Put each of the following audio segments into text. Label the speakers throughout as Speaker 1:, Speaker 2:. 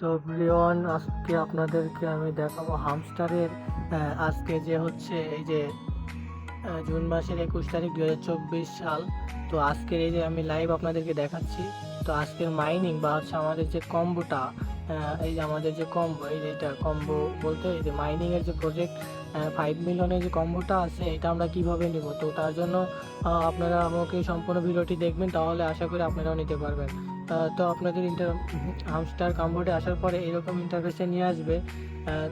Speaker 1: তো এভরিওয়ান, আজকে আপনাদেরকে আমি দেখাবো হামস্টারের আজকে যে হচ্ছে এই যে জুন মাসের 21 তারিখ 2024 সাল। তো আজকের এই যে আমি লাইভ আপনাদেরকে দেখাচ্ছি। তো আজকের মাইনিং বা হচ্ছে আমাদের যে কম্বোটা, এই যে আমাদের যে কম্বো, এই যে এটা কম্বো বলতে এই যে মাইনিংয়ের যে প্রজেক্ট 5 মিলিয়নের যে কম্বোটা আছে এটা আমরা কিভাবে নিব। তো তার জন্য আপনারা আমাকে সম্পূর্ণ ভিডিওটি দেখবেন, তাহলে আশা করি আপনারাও নিতে পারবেন। তো আপনাদের হামস্টার কম্বোতে আসার পরে এরকম ইন্টারফেসে নিয়ে আসবে।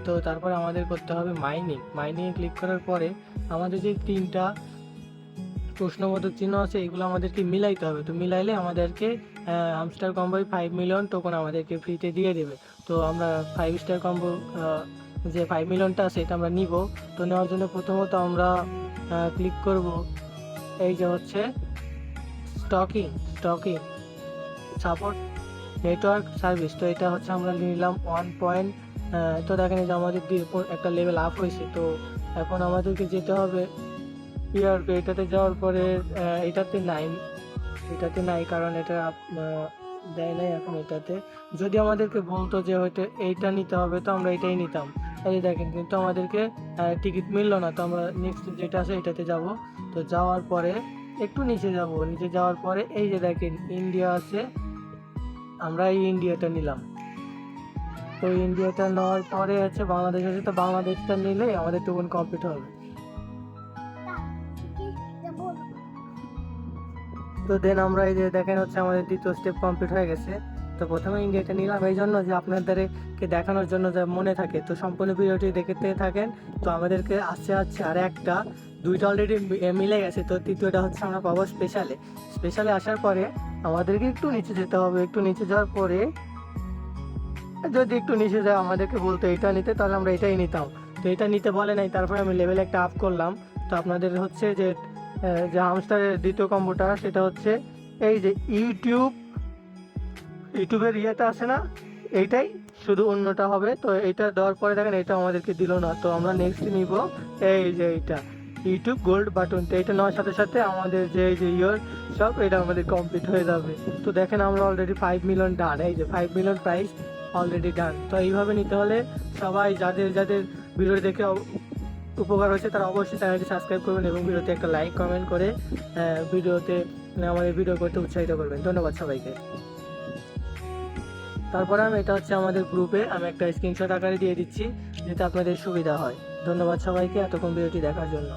Speaker 1: তো তারপরে আমাদের করতে হবে মাইনিংয়ে ক্লিক করার পরে আমাদের যে 3টা প্রশ্নবোধক চিহ্ন আছে এগুলো আমাদেরকে মিলাইতে হবে। তো মিলাইলে আমাদেরকে হামস্টার কম্বোয় 5 মিলিয়ন টোকন আমাদেরকে ফ্রিতে দিয়ে দেবে। তো আমরা 5 স্টার কম্বো যে 5 মিলিয়নটা আছে এটা আমরা নিব। তো নেওয়ার জন্য প্রথমত আমরা ক্লিক করব এই যে হচ্ছে স্টকিং সাপোর্ট নেটওয়ার্ক সার্ভিস। তো এটা হচ্ছে আমরা নিলাম 1 পয়েন্ট। তো দেখেন এই যে আমাদের একটা লেভেল আপ হয়েছে। তো এখন আমাদেরকে যেতে হবে পিআরপি। এটাতে যাওয়ার পরে এটাতে নাই কারণ এটা দেয় নাই এখন এটাতে। যদি আমাদেরকে বলতো যে হয়তো এইটা নিতে হবে তো আমরা এটাই নিতাম। এই দেখেন কিন্তু আমাদেরকে টিকিট মিললো না। তো আমরা নেক্সট যেটা আছে এটাতে যাব। তো যাওয়ার পরে একটু নিচে যাব, নিচে যাওয়ার পরে এই যে দেখেন ইন্ডিয়া আছে, আমরা এই ইন্ডিয়াটা নিলাম। তো ইন্ডিয়াটা নেওয়ার পরে হচ্ছে বাংলাদেশ আছে, তো বাংলাদেশটা নিলে আমাদের টোকেন কমপ্লিট হবে। তো দেন আমরা এই যে দেখেন হচ্ছে আমাদের দ্বিতীয় স্টেপ কমপ্লিট হয়ে গেছে। তো প্রথমে ইন্ডিয়াটা নিলাম এই জন্য যে আপনাদেরকে দেখানোর জন্য যা মনে থাকে। তো সম্পূর্ণ ভিডিওটি দেখতে থাকেন। তো আমাদেরকে আসছে আর একটা দুইটা অলরেডি মিলে গেছে। তো তৃতীয়টা হচ্ছে আমরা পাবো স্পেশালে আসার পরে আমাদেরকে একটু নিচে যেতে হবে। একটু নিচে যাওয়ার পরে যদি একটু নিচে যায় আমাদেরকে বলতো এটা নিতে, তাহলে আমরা এটাই নিতাম। তো এটা নিতে বলে নাই, তারপরে আমি লেভেল একটা আপ করলাম। তো আপনাদের হচ্ছে যে হামস্টারের দ্বিতীয় কম্বোটা সেটা হচ্ছে এই যে ইউটিউবের ইয়েটা আছে না, এইটাই শুধু অন্যটা হবে। তো এইটা দেওয়ার পরে দেখেন এটা আমাদেরকে দিল না। তো আমরা নেক্সট নিব এই যে এইটা ইউটিউব গোল্ড বাটন। তো এটা নেওয়ার সাথে সাথে আমাদের যে এই যে সব এটা আমাদের কমপ্লিট হয়ে যাবে। তো দেখেন আমরা অলরেডি 5 মিলিয়ন ডান, এই যে 5 মিলিয়ন প্রাইস অলরেডি ডান। তো এইভাবে নিতে হলে সবাই যাদের যাদের ভিডিও দেখে উপকার হয়েছে তারা অবশ্যই চ্যানেলটি সাবস্ক্রাইব করবেন এবং ভিডিওতে একটা লাইক কমেন্ট করে আমাদের ভিডিও করতে উৎসাহিত করবেন। ধন্যবাদ সবাইকে। তারপরে এটা হচ্ছে আমাদের গ্রুপে আমি একটা স্ক্রিনশট আকারে দিয়ে দিচ্ছি যাতে আপনাদের সুবিধা হয়। ধন্যবাদ সবাইকে এতক্ষণ ভিডিওটি দেখার জন্য।